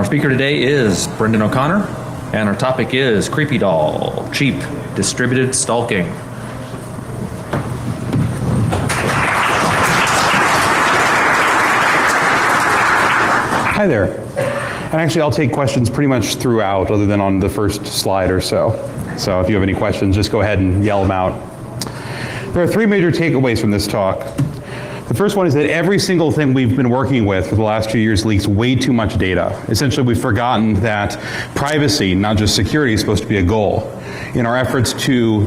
Our speaker today is Brendan O'Connor, and our topic is CreepyDOL, cheap distributed stalking. Hi there. And actually, I'll take questions pretty much throughout, other than on the first slide or so. So if you have any questions, just go ahead and yell them out. There are three major takeaways from this talk. The first one is that every single thing we've been working with for the last few years leaks way too much data. Essentially, we've forgotten that privacy, not just security, is supposed to be a goal. In our efforts to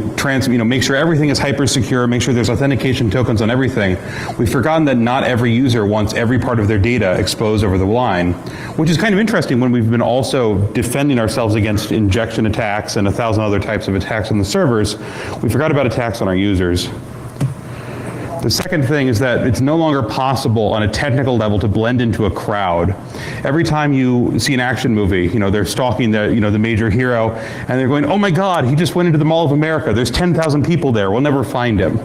make sure everything is hyper secure, make sure there's authentication tokens on everything, we've forgotten that not every user wants every part of their data exposed over the line, which is kind of interesting when we've been also defending ourselves against injection attacks and 1,000 other types of attacks on the servers. We forgot about attacks on our users. The second thing is that it's no longer possible on a technical level to blend into a crowd. Every time you see an action movie, they're stalking the major hero, and they're going, "Oh my God, he just went into the Mall of America. There's 10,000 people there. We'll never find him."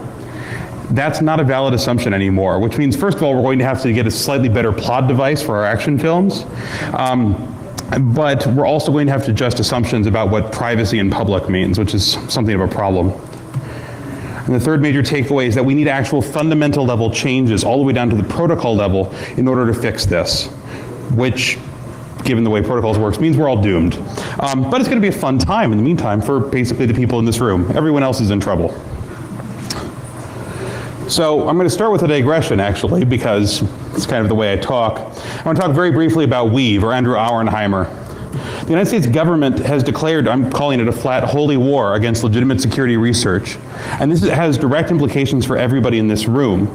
That's not a valid assumption anymore, which means, first of all, we're going to have to get a slightly better plot device for our action films. But we're also going to have to adjust assumptions about what privacy in public means, which is something of a problem. And the third major takeaway is that we need actual fundamental level changes all the way down to the protocol level in order to fix this, which, given the way protocols works, means we're all doomed. But it's going to be a fun time in the meantime for basically the people in this room. Everyone else is in trouble. So I'm going to start with a digression, actually, because it's kind of the way I talk. I want to talk very briefly about Weave, or Andrew Auernheimer. The United States government has declared, I'm calling it a flat holy war against legitimate security research. And this has direct implications for everybody in this room.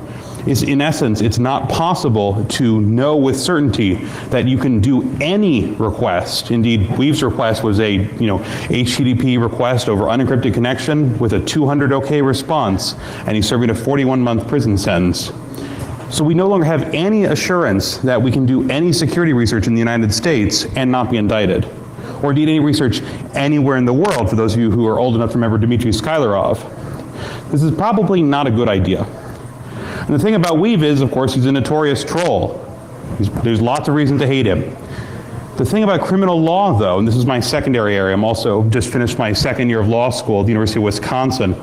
In essence, it's not possible to know with certainty that you can do any request. Indeed, Weave's request was a HTTP request over unencrypted connection with a 200 OK response, and he's serving a 41-month prison sentence. So we no longer have any assurance that we can do any security research in the United States and not be indicted, or indeed any research anywhere in the world, for those of you who are old enough to remember Dmitry Skylorov. This is probably not a good idea. And the thing about Weave is, of course, he's a notorious troll. There's lots of reason to hate him. The thing about criminal law, though, and this is my secondary area, I'm also just finished my second year of law school at the University of Wisconsin,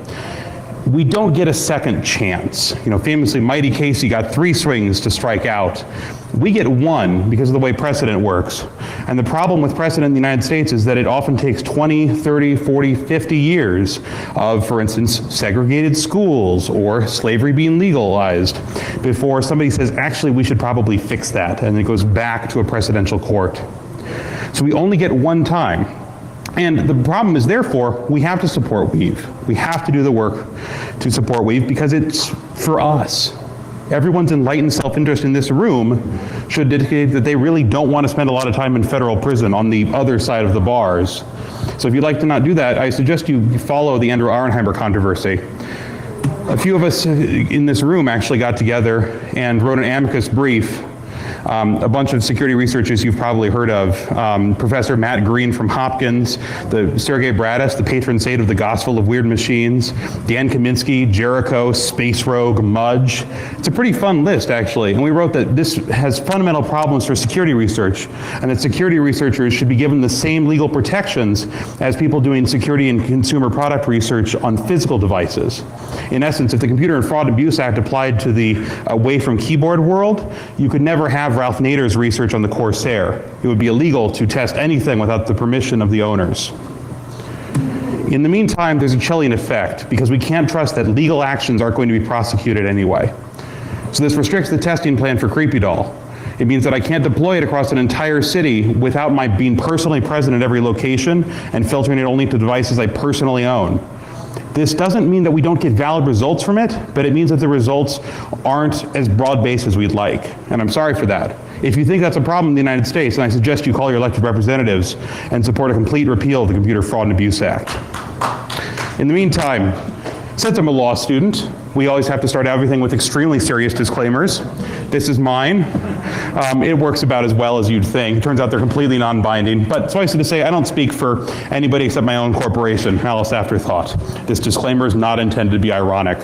we don't get a second chance. Famously, Mighty Casey got 3 swings to strike out. We get 1 because of the way precedent works. And the problem with precedent in the United States is that it often takes 20, 30, 40, 50 years of, for instance, segregated schools or slavery being legalized before somebody says, actually, we should probably fix that. And it goes back to a precedential court. So we only get 1 time. And the problem is, therefore, we have to support Weave. We have to do the work to support Weave because it's for us. Everyone's enlightened self-interest in this room should indicate that they really don't want to spend a lot of time in federal prison on the other side of the bars. So if you'd like to not do that, I suggest you follow the Andrew Auernheimer controversy. A few of us in this room actually got together and wrote an amicus brief. A bunch of security researchers you've probably heard of. Professor Matt Green from Hopkins, the Sergey Bradis, the patron saint of the Gospel of Weird Machines, Dan Kaminsky, Jericho, Space Rogue, Mudge. It's a pretty fun list, actually. And we wrote that this has fundamental problems for security research, and that security researchers should be given the same legal protections as people doing security and consumer product research on physical devices. In essence, if the Computer and Fraud and Abuse Act applied to the away from keyboard world, you could never have Ralph Nader's research on the Corsair. It would be illegal to test anything without the permission of the owners. In the meantime, there's a chilling effect because we can't trust that legal actions aren't going to be prosecuted anyway. So this restricts the testing plan for CreepyDOL. It means that I can't deploy it across an entire city without my being personally present at every location and filtering it only to devices I personally own. This doesn't mean that we don't get valid results from it, but it means that the results aren't as broad-based as we'd like. And I'm sorry for that. If you think that's a problem in the United States, then I suggest you call your elected representatives and support a complete repeal of the Computer Fraud and Abuse Act. In the meantime, since I'm a law student, we always have to start everything with extremely serious disclaimers. This is mine. It works about as well as you'd think. It turns out they're completely non-binding, but suffice it to say, I don't speak for anybody except my own corporation, Malice Afterthought. This disclaimer is not intended to be ironic.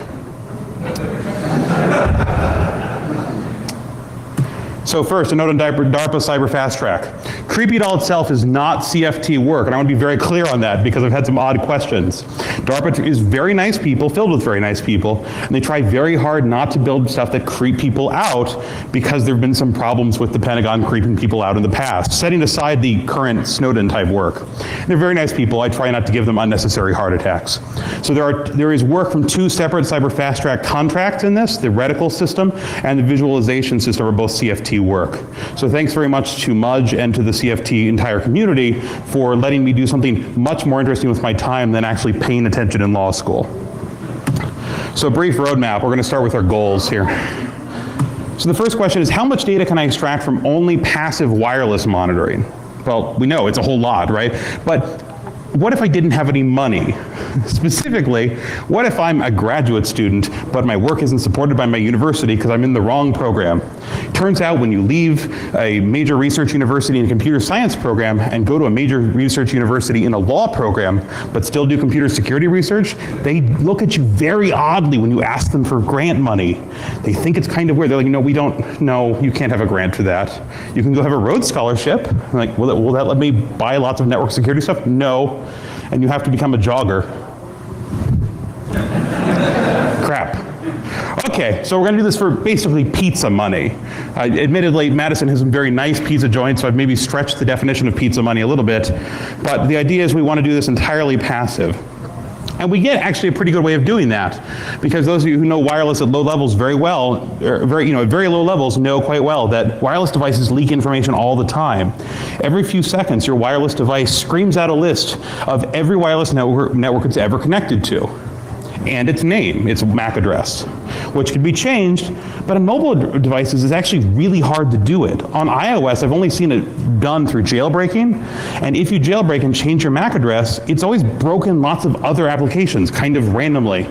So first, a note on DARPA Cyber Fast Track. CreepyDOL itself is not CFT work, and I want to be very clear on that because I've had some odd questions. DARPA is very nice people, filled with very nice people, and they try very hard not to build stuff that creep people out because there have been some problems with the Pentagon creeping people out in the past, setting aside the current Snowden type work. They're very nice people. I try not to give them unnecessary heart attacks. So there is work from two separate cyber fast track contracts in this. The reticle system and the visualization system are both CFT work. So thanks very much to Mudge and to the CFT entire community for letting me do something much more interesting with my time than actually paying attention in law school. So a brief roadmap. We're going to start with our goals here. So the first question is, how much data can I extract from only passive wireless monitoring? Well, we know it's a whole lot, right? But what if I didn't have any money? Specifically, what if I'm a graduate student, but my work isn't supported by my university because I'm in the wrong program? Turns out when you leave a major research university in a computer science program and go to a major research university in a law program, but still do computer security research, they look at you very oddly when you ask them for grant money. They think it's kind of weird. They're like, no, we don't, no, you can't have a grant for that. You can go have a Rhodes Scholarship. I'm like, will that let me buy lots of network security stuff? No. And you have to become a jogger. Crap. Okay, so we're going to do this for basically pizza money. Admittedly, Madison has some very nice pizza joints, so I've maybe stretched the definition of pizza money a little bit. But the idea is we want to do this entirely passive. And we get actually a pretty good way of doing that, because those of you who know wireless at low levels very well, or at very low levels know quite well that wireless devices leak information all the time. Every few seconds, your wireless device screams out a list of every wireless network it's ever connected to, and its name, its MAC address, which can be changed, but on mobile devices it's actually really hard to do it. On iOS, I've only seen it done through jailbreaking, and if you jailbreak and change your MAC address, it's always broken lots of other applications, kind of randomly.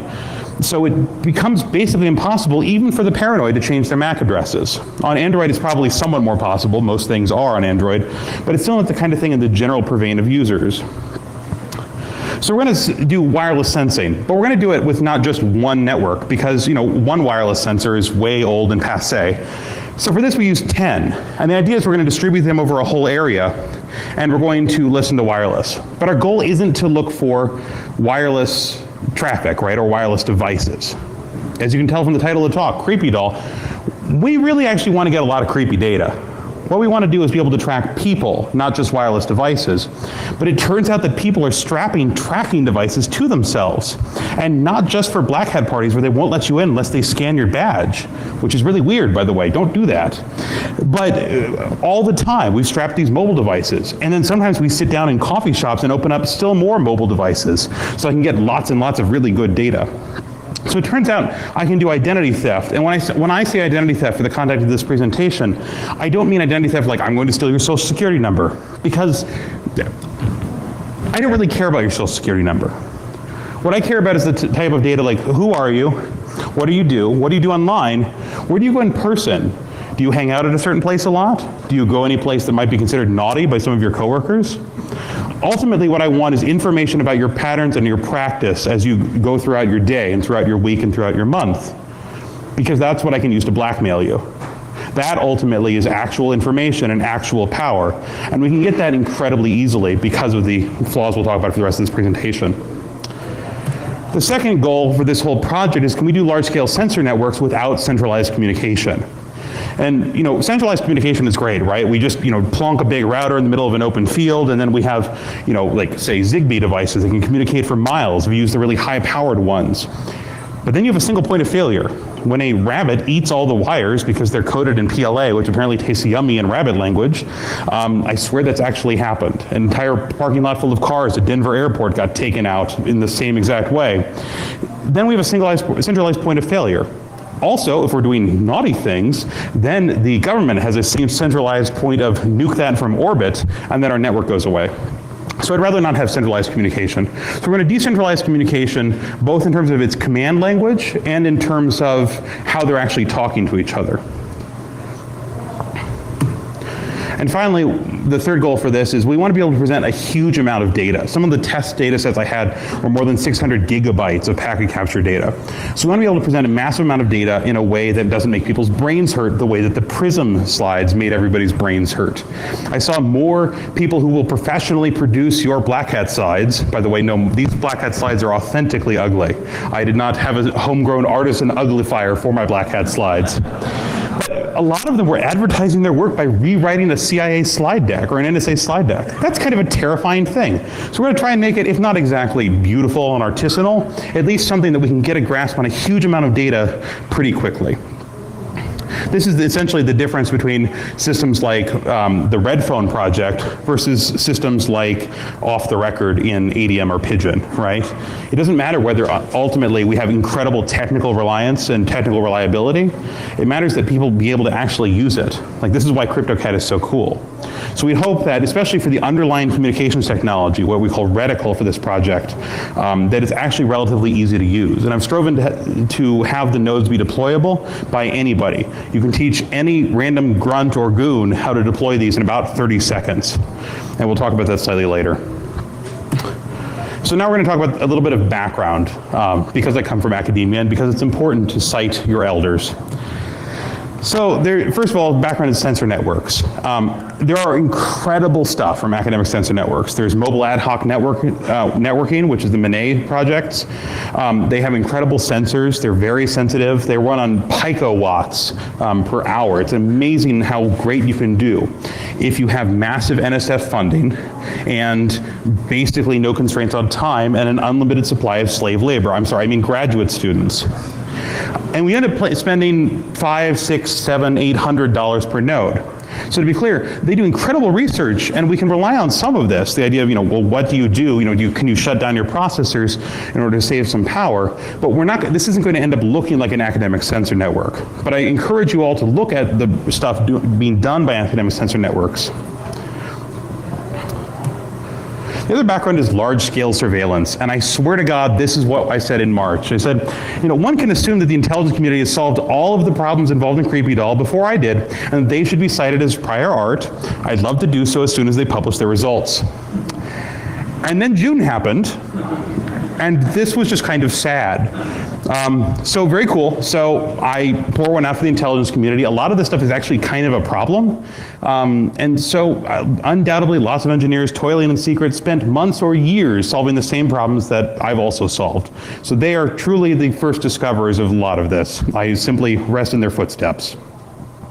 So it becomes basically impossible even for the paranoid to change their MAC addresses. On Android, it's probably somewhat more possible. Most things are on Android, but it's still not the kind of thing in the general purveying of users. So we're going to do wireless sensing, but we're going to do it with not just one network, because one wireless sensor is way old and passé. So for this we use 10, and the idea is we're going to distribute them over a whole area, and we're going to listen to wireless. But our goal isn't to look for wireless traffic, right, or wireless devices. As you can tell from the title of the talk, CreepyDOL, we really actually want to get a lot of creepy data. What we want to do is be able to track people, not just wireless devices. But it turns out that people are strapping tracking devices to themselves. And not just for black hat parties where they won't let you in unless they scan your badge, which is really weird, by the way. Don't do that. But all the time, we've strapped these mobile devices. And then sometimes we sit down in coffee shops and open up still more mobile devices so I can get lots and lots of really good data. So it turns out I can do identity theft. And when I say identity theft for the context of this presentation, I don't mean identity theft like I'm going to steal your social security number, because I don't really care about your social security number. What I care about is the type of data like, who are you? What do you do? What do you do online? Where do you go in person? Do you hang out at a certain place a lot? Do you go any place that might be considered naughty by some of your coworkers? Ultimately, what I want is information about your patterns and your practice as you go throughout your day and throughout your week and throughout your month, because that's what I can use to blackmail you. That ultimately is actual information and actual power, and we can get that incredibly easily because of the flaws we'll talk about for the rest of this presentation. The second goal for this whole project is, can we do large-scale sensor networks without centralized communication? And centralized communication is great, right? We just plonk a big router in the middle of an open field, and then we have like say Zigbee devices that can communicate for miles. We use the really high-powered ones. But then you have a single point of failure. When a rabbit eats all the wires because they're coded in PLA, which apparently tastes yummy in rabbit language, I swear that's actually happened. An entire parking lot full of cars at Denver Airport got taken out in the same exact way. Then we have a centralized point of failure. Also, if we're doing naughty things, then the government has a same centralized point of nuke that from orbit, and then our network goes away. So I'd rather not have centralized communication. So we're going to decentralize communication, both in terms of its command language and in terms of how they're actually talking to each other. And finally, the third goal for this is we want to be able to present a huge amount of data. Some of the test data sets I had were more than 600 gigabytes of packet capture data. So we want to be able to present a massive amount of data in a way that doesn't make people's brains hurt the way that the Prism slides made everybody's brains hurt. I saw more people who will professionally produce your black hat slides. By the way, no, these black hat slides are authentically ugly. I did not have a homegrown artisan uglifier for my black hat slides. But a lot of them were advertising their work by rewriting a CIA slide deck or an NSA slide deck. That's kind of a terrifying thing. So we're going to try and make it, if not exactly beautiful and artisanal, at least something that we can get a grasp on a huge amount of data pretty quickly. This is essentially the difference between systems like the Red Phone project versus systems like Off the Record in ADM or Pigeon, right? It doesn't matter whether ultimately we have incredible technical reliance and technical reliability. It matters that people be able to actually use it. Like, this is why CryptoCat is so cool. So we hope that, especially for the underlying communications technology, what we call reticle for this project, that it's actually relatively easy to use. And I've striven to have the nodes be deployable by anybody. You can teach any random grunt or goon how to deploy these in about 30 seconds. And we'll talk about that slightly later. So now we're going to talk about a little bit of background, because I come from academia and because it's important to cite your elders. So first of all, background is sensor networks. There are incredible stuff from academic sensor networks. There's mobile ad hoc networking, which is the MANET projects. They have incredible sensors. They're very sensitive. They run on picowatts per hour. It's amazing how great you can do if you have massive NSF funding and basically no constraints on time and an unlimited supply of slave labor. I'm sorry, I mean graduate students. And we end up spending $500, $600, $700, $800 per node. So to be clear, they do incredible research, and we can rely on some of this. The idea of, well, what do you do? Can you shut down your processors in order to save some power? But this isn't going to end up looking like an academic sensor network. But I encourage you all to look at the stuff being done by academic sensor networks. The other background is large-scale surveillance, and I swear to God, this is what I said in March. I said, one can assume that the intelligence community has solved all of the problems involved in CreepyDOL before I did, and they should be cited as prior art. I'd love to do so as soon as they publish their results. And then June happened, and this was just kind of sad. So very cool. So I pour one out for the intelligence community. A lot of this stuff is actually kind of a problem. And so undoubtedly lots of engineers toiling in secret spent months or years solving the same problems that I've also solved. So they are truly the first discoverers of a lot of this. I simply rest in their footsteps.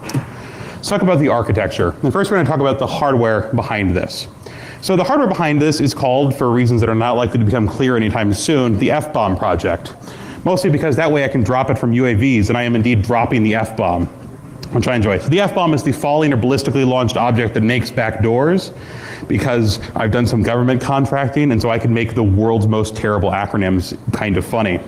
Let's talk about the architecture. And first we're going to talk about the hardware behind this. So the hardware behind this is called, for reasons that are not likely to become clear anytime soon, the F-bomb project. Mostly because that way I can drop it from UAVs, and I am indeed dropping the F-bomb, which I enjoy. So the F-bomb is the falling or ballistically launched object that makes back doors, because I've done some government contracting, and so I can make the world's most terrible acronyms kind of funny.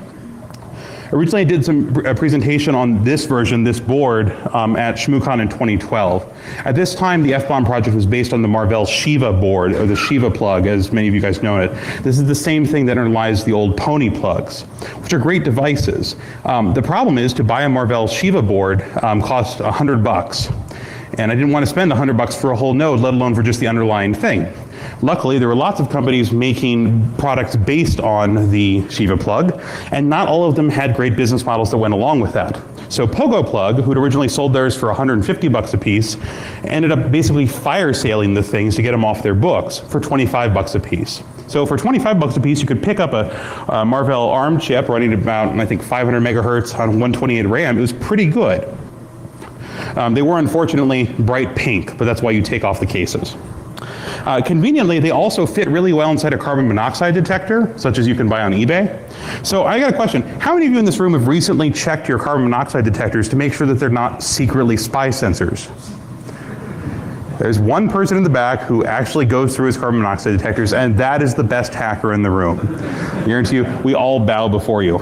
Originally, I did a presentation on this version, this board, at ShmooCon in 2012. At this time, the F-bomb project was based on the Marvell Shiva board, or the Shiva plug, as many of you guys know it. This is the same thing that underlies the old Pony plugs, which are great devices. The problem is, to buy a Marvell Shiva board costs $100. And I didn't want to spend $100 for a whole node, let alone for just the underlying thing. Luckily, there were lots of companies making products based on the Shiva plug, and not all of them had great business models that went along with that. So Pogo Plug, who'd originally sold theirs for $150 a piece, ended up basically fire sailing the things to get them off their books for $25 a piece. So for $25 a piece, you could pick up a Marvell ARM chip running about, I think, 500 megahertz on 128 RAM. It was pretty good. They were unfortunately bright pink, but that's why you take off the cases. Conveniently, they also fit really well inside a carbon monoxide detector, such as you can buy on eBay. So I got a question. How many of you in this room have recently checked your carbon monoxide detectors to make sure that they're not secretly spy sensors? There's one person in the back who actually goes through his carbon monoxide detectors, and that is the best hacker in the room. I guarantee you, we all bow before you.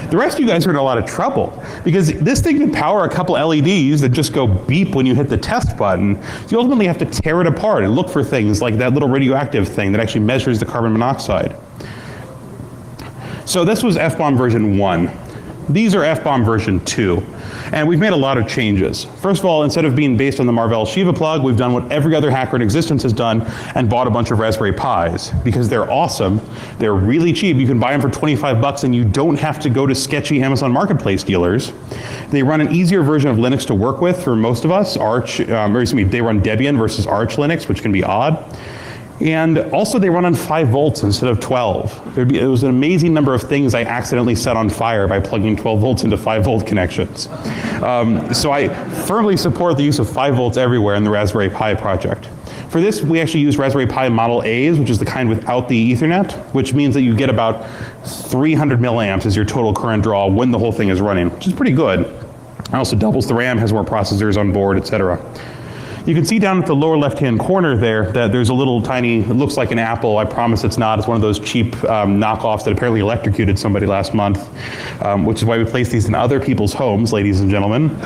The rest of you guys are in a lot of trouble, because this thing can power a couple LEDs that just go beep when you hit the test button. You ultimately have to tear it apart and look for things like that little radioactive thing that actually measures the carbon monoxide. So this was F-bomb version 1. These are FBOM version 2, and we've made a lot of changes. First of all, instead of being based on the Marvell Shiva plug, we've done what every other hacker in existence has done and bought a bunch of Raspberry Pis because they're awesome. They're really cheap. You can buy them for 25 bucks and you don't have to go to sketchy Amazon Marketplace dealers. They run an easier version of Linux to work with for most of us. They run Debian versus Arch Linux, which can be odd. And also they run on 5 volts instead of 12. It was an amazing number of things I accidentally set on fire by plugging 12 volts into 5 volt connections. So I firmly support the use of 5 volts everywhere in the Raspberry Pi project. For this, we actually use Raspberry Pi Model A's, which is the kind without the Ethernet, which means that you get about 300 milliamps as your total current draw when the whole thing is running, which is pretty good. It also doubles the RAM, has more processors on board, etc. You can see down at the lower left-hand corner there that there's a little tiny, it looks like an apple. I promise it's not. It's one of those cheap knockoffs that apparently electrocuted somebody last month, which is why we place these in other people's homes, ladies and gentlemen.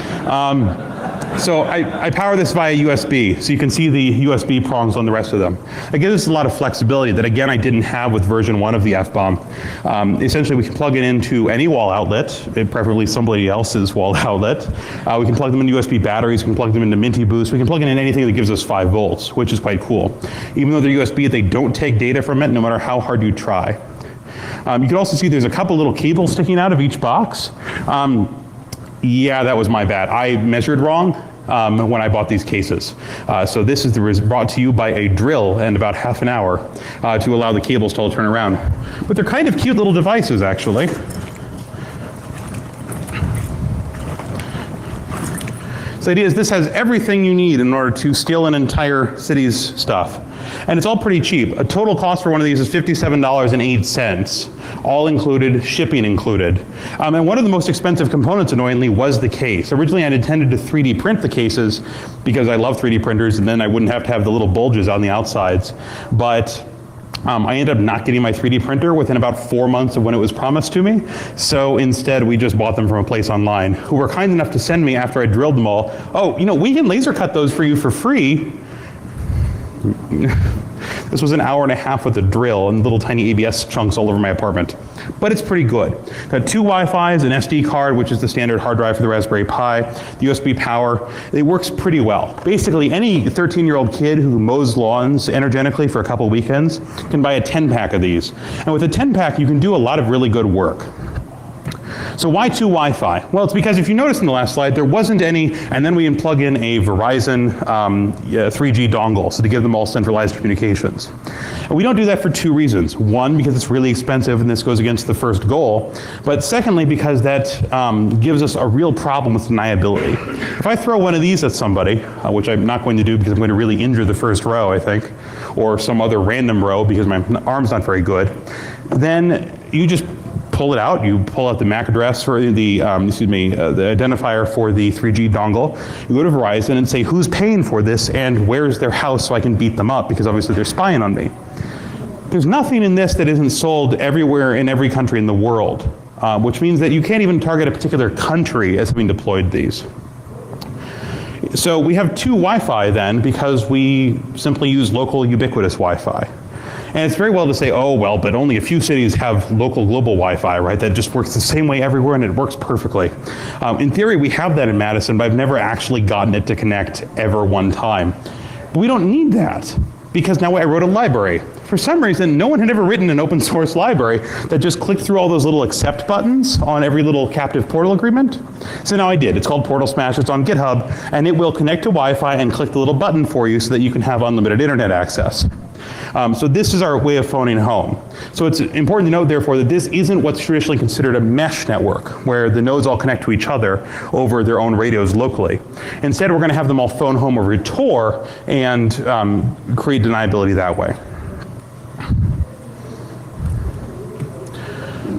So I power this via USB, so you can see the USB prongs on the rest of them. It gives us a lot of flexibility that, again, I didn't have with version 1 of the FBOM. Essentially, we can plug it into any wall outlet, preferably somebody else's wall outlet. We can plug them into USB batteries, we can plug them into Minty Boost, we can plug in anything that gives us 5 volts, which is quite cool. Even though they're USB, they don't take data from it, no matter how hard you try. You can also see there's a couple little cables sticking out of each box. Yeah, that was my bad. I measured wrong when I bought these cases. So this is brought to you by a drill and about half an hour to allow the cables to all turn around. But they're kind of cute little devices, actually. So the idea is this has everything you need in order to steal an entire city's stuff. And it's all pretty cheap. A total cost for one of these is $57.08, all included, shipping included. And one of the most expensive components, annoyingly, was the case. Originally, I intended to 3D print the cases because I love 3D printers, and then I wouldn't have to have the little bulges on the outsides. But I ended up not getting my 3D printer within about 4 months of when it was promised to me. So instead, we just bought them from a place online who were kind enough to send me, after I drilled them all, oh, you know, we can laser cut those for you for free. This was an hour and a half with a drill and little tiny ABS chunks all over my apartment. But it's pretty good. Got 2 Wi-Fis, an SD card, which is the standard hard drive for the Raspberry Pi, the USB power. It works pretty well. Basically, any 13-year-old kid who mows lawns energetically for a couple weekends can buy a 10-pack of these. And with a 10-pack, you can do a lot of really good work. So why 2 Wi-Fi? Well, it's because if you notice in the last slide, there wasn't any, and then we can plug in a Verizon 3G dongle, so to give them all centralized communications. And we don't do that for 2 reasons. One, because it's really expensive and this goes against the first goal. But secondly, because that gives us a real problem with deniability. If I throw one of these at somebody, which I'm not going to do because I'm going to really injure the first row, I think, or some other random row because my arm's not very good, then you just pull it out, you pull out the MAC address for the identifier for the 3G dongle, you go to Verizon and say, who's paying for this and where's their house so I can beat them up because obviously they're spying on me. There's nothing in this that isn't sold everywhere in every country in the world, which means that you can't even target a particular country as having deployed these. So we have 2 Wi-Fi then because we simply use local ubiquitous Wi-Fi. And it's very well to say, oh, well, but only a few cities have local global Wi-Fi, right? That just works the same way everywhere and it works perfectly. In theory, we have that in Madison, but I've never actually gotten it to connect ever one time. But we don't need that because now I wrote a library. For some reason, no one had ever written an open source library that just clicked through all those little accept buttons on every little captive portal agreement. So now I did. It's called Portal Smash. It's on GitHub, and it will connect to Wi-Fi and click the little button for you so that you can have unlimited internet access. So this is our way of phoning home. So it's important to note, therefore, that this isn't what's traditionally considered a mesh network, where the nodes all connect to each other over their own radios locally. Instead, we're going to have them all phone home over Tor and create deniability that way.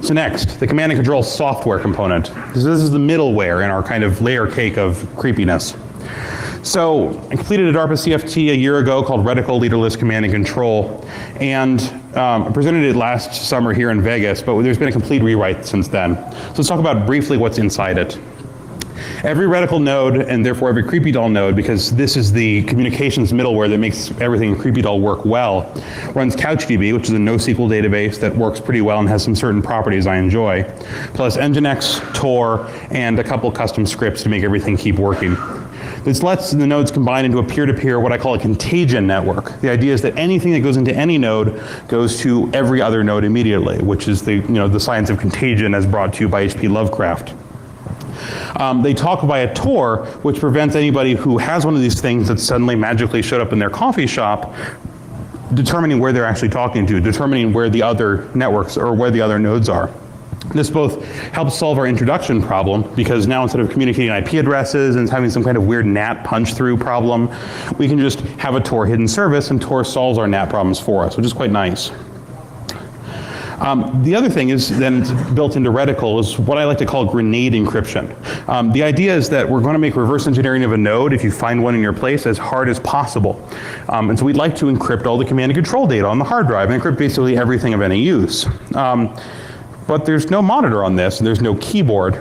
So next, the command and control software component. This is the middleware in our kind of layer cake of creepiness. So I completed a DARPA CFT a year ago called Reticle Leaderless Command and Control, and I presented it last summer here in Vegas, but there's been a complete rewrite since then. So let's talk about briefly what's inside it. Every reticle node, and therefore every CreepyDOL node, because this is the communications middleware that makes everything in CreepyDOL work well, runs CouchDB, which is a NoSQL database that works pretty well and has some certain properties I enjoy, plus Nginx, Tor, and a couple custom scripts to make everything keep working. This lets the nodes combine into a peer-to-peer, what I call a contagion network. The idea is that anything that goes into any node goes to every other node immediately, which is the science of contagion as brought to you by H.P. Lovecraft. They talk via Tor, which prevents anybody who has one of these things that suddenly magically showed up in their coffee shop determining where they're actually talking to, determining where the other networks or where the other nodes are. This both helps solve our introduction problem, because now instead of communicating IP addresses and having some kind of weird NAT punch-through problem, we can just have a Tor hidden service, and Tor solves our NAT problems for us, which is quite nice. The other thing is then built into Reticle is what I like to call grenade encryption. The idea is that we're going to make reverse engineering of a node, if you find one in your place, as hard as possible. And so we'd like to encrypt all the command and control data on the hard drive and encrypt basically everything of any use. But there's no monitor on this, and there's no keyboard.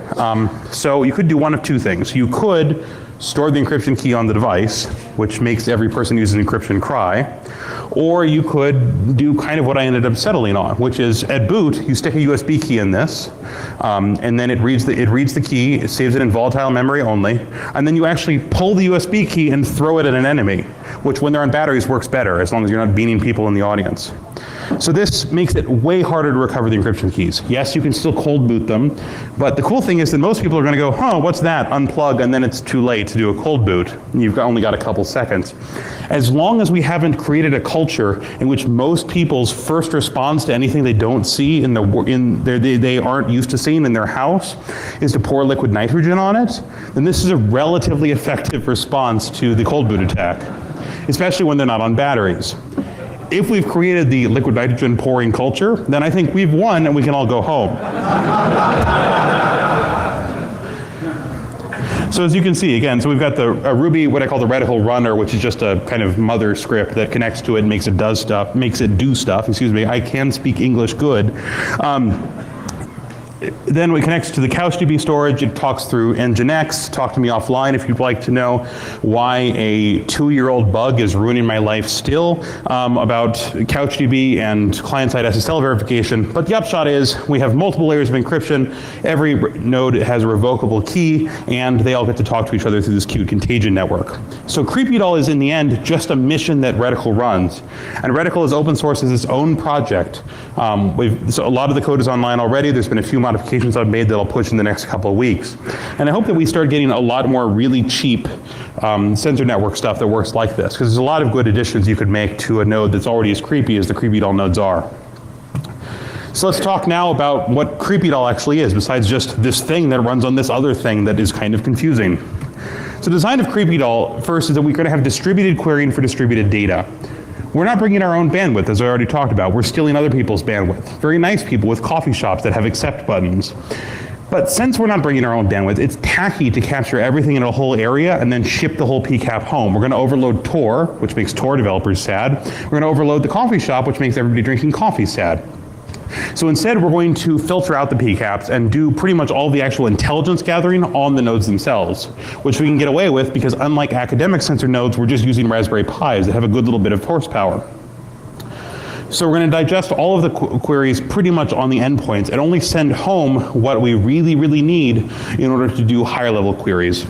So you could do one of two things. You could store the encryption key on the device, which makes every person using encryption cry. Or you could do kind of what I ended up settling on, which is at boot, you stick a USB key in this, and then it reads the key, it saves it in volatile memory only, and then you actually pull the USB key and throw it at an enemy, which when they're on batteries works better, as long as you're not beaning people in the audience. So this makes it way harder to recover the encryption keys. Yes, you can still cold boot them, but the cool thing is that most people are going to go, oh, what's that? Unplug, and then it's too late to do a cold boot. You've only got a couple seconds. As long as we haven't created a culture in which most people's first response to anything they don't see they aren't used to seeing in their house is to pour liquid nitrogen on it, then this is a relatively effective response to the cold boot attack, especially when they're not on batteries. If we've created the liquid nitrogen pouring culture, then I think we've won and we can all go home. So as you can see, again, so we've got the Ruby, what I call the Reticle runner, which is just a kind of mother script that connects to it and makes it do stuff, excuse me. I can speak English good. Then it connects to the CouchDB storage. It talks through Nginx. Talk to me offline if you'd like to know why a 2-year-old bug is ruining my life still about CouchDB and client-side SSL verification. But the upshot is we have multiple layers of encryption. Every node has a revocable key, and they all get to talk to each other through this cute contagion network. So CreepyDOL is in the end just a mission that Reticle runs. And Reticle is open source as its own project. So a lot of the code is online already. There's been a few modifications I've made that I'll push in the next couple of weeks. And I hope that we start getting a lot more really cheap sensor network stuff that works like this, because there's a lot of good additions you could make to a node that's already as creepy as the CreepyDOL nodes are. So let's talk now about what CreepyDOL actually is, besides just this thing that runs on this other thing that is kind of confusing. So the design of CreepyDOL, first, is that we're going to have distributed querying for distributed data. We're not bringing our own bandwidth, as I already talked about. We're stealing other people's bandwidth. Very nice people with coffee shops that have accept buttons. But since we're not bringing our own bandwidth, it's tacky to capture everything in a whole area and then ship the whole PCAP home. We're going to overload Tor, which makes Tor developers sad. We're going to overload the coffee shop, which makes everybody drinking coffee sad. So instead, we're going to filter out the PCAPs and do pretty much all the actual intelligence gathering on the nodes themselves, which we can get away with because unlike academic sensor nodes, we're just using Raspberry Pis that have a good little bit of horsepower. So we're going to digest all of the queries pretty much on the endpoints and only send home what we really, really need in order to do higher level queries.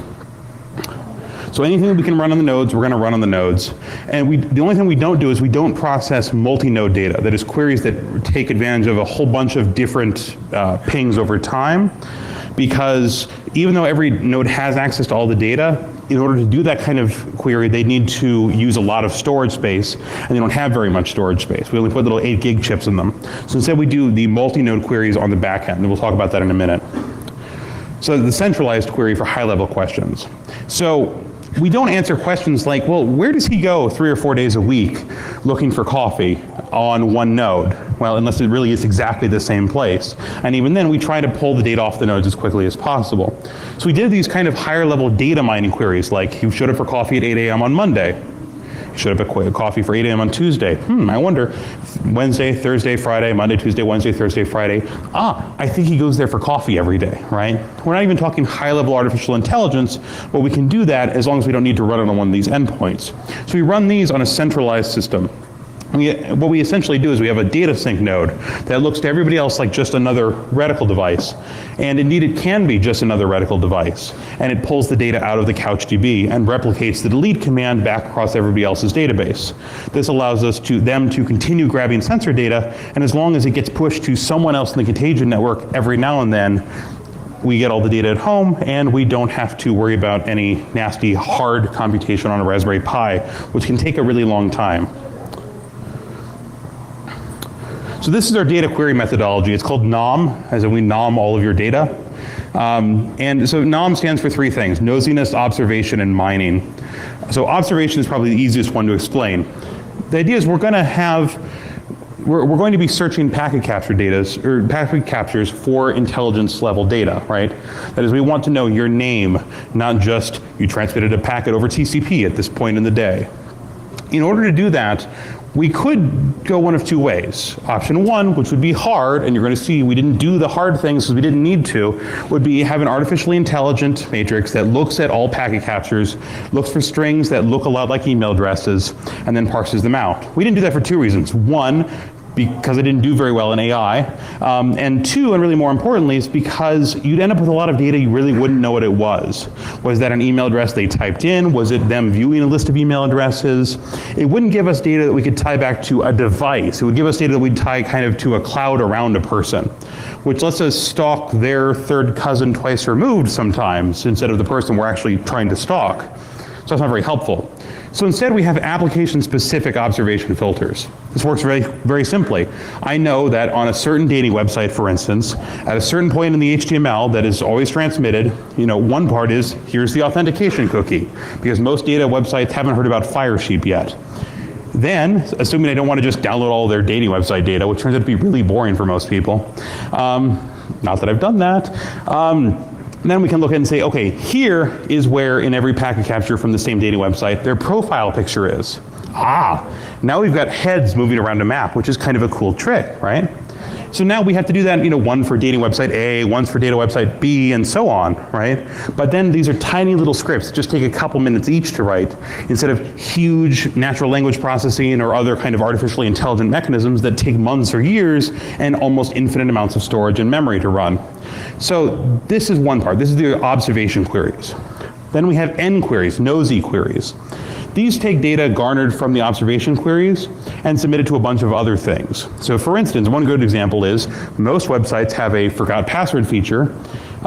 So anything that we can run on the nodes, we're going to run on the nodes. And the only thing we don't do is we don't process multi-node data. That is queries that take advantage of a whole bunch of different pings over time. Because even though every node has access to all the data, in order to do that kind of query, they need to use a lot of storage space, and they don't have very much storage space. We only put little 8 gig chips in them. So instead we do the multi-node queries on the back end, and we'll talk about that in a minute. So the centralized query for high-level questions. So we don't answer questions like, well, where does he go 3 or 4 days a week looking for coffee on one node? Well, unless it really is exactly the same place. And even then, we try to pull the data off the nodes as quickly as possible. So we did these kind of higher level data mining queries, like he showed up for coffee at 8 a.m. on Monday. Showed up at coffee for 8 a.m. on Tuesday. I wonder, Wednesday, Thursday, Friday, Monday, Tuesday, Wednesday, Thursday, Friday. I think he goes there for coffee every day, right? We're not even talking high-level artificial intelligence, but we can do that as long as we don't need to run it on one of these endpoints. So we run these on a centralized system. What we essentially do is we have a data sync node that looks to everybody else like just another reticle device. And indeed, it can be just another reticle device. And it pulls the data out of the CouchDB and replicates the delete command back across everybody else's database. This allows them to continue grabbing sensor data, and as long as it gets pushed to someone else in the contagion network every now and then, we get all the data at home, and we don't have to worry about any nasty, hard computation on a Raspberry Pi, which can take a really long time. So this is our data query methodology. It's called NOM, as in we NOM all of your data. And so NOM stands for three things: nosiness, observation, and mining. So observation is probably the easiest one to explain. The idea is we're going to be searching packet capture data, or packet captures for intelligence level data, right? That is, we want to know your name, not just you transmitted a packet over TCP at this point in the day. In order to do that, we could go one of two ways. Option one, which would be hard, and you're going to see we didn't do the hard things because we didn't need to, would be have an artificially intelligent matrix that looks at all packet captures, looks for strings that look a lot like email addresses, and then parses them out. We didn't do that for two reasons. One, because it didn't do very well in AI. And two, and really more importantly, is because you'd end up with a lot of data you really wouldn't know what it was. Was that an email address they typed in? Was it them viewing a list of email addresses? It wouldn't give us data that we could tie back to a device. It would give us data that we'd tie kind of to a cloud around a person, which lets us stalk their third cousin twice removed sometimes instead of the person we're actually trying to stalk. So that's not very helpful. So instead we have application-specific observation filters. This works very, very simply. I know that on a certain dating website, for instance, at a certain point in the HTML that is always transmitted, one part is, here's the authentication cookie, because most data websites haven't heard about Firesheep yet. Then, assuming I don't want to just download all their dating website data, which turns out to be really boring for most people, not that I've done that, then we can look at it and say, okay, here is where in every packet capture from the same dating website, their profile picture is. Now we've got heads moving around a map, which is kind of a cool trick, right? So now we have to do that, one for dating website A, one's for data website B, and so on, right? But then these are tiny little scripts, just take a couple minutes each to write, instead of huge natural language processing or other kind of artificially intelligent mechanisms that take months or years and almost infinite amounts of storage and memory to run. So this is one part. This is the observation queries. Then we have N queries, nosy queries. These take data garnered from the observation queries and submit it to a bunch of other things. So for instance, one good example is most websites have a forgot password feature,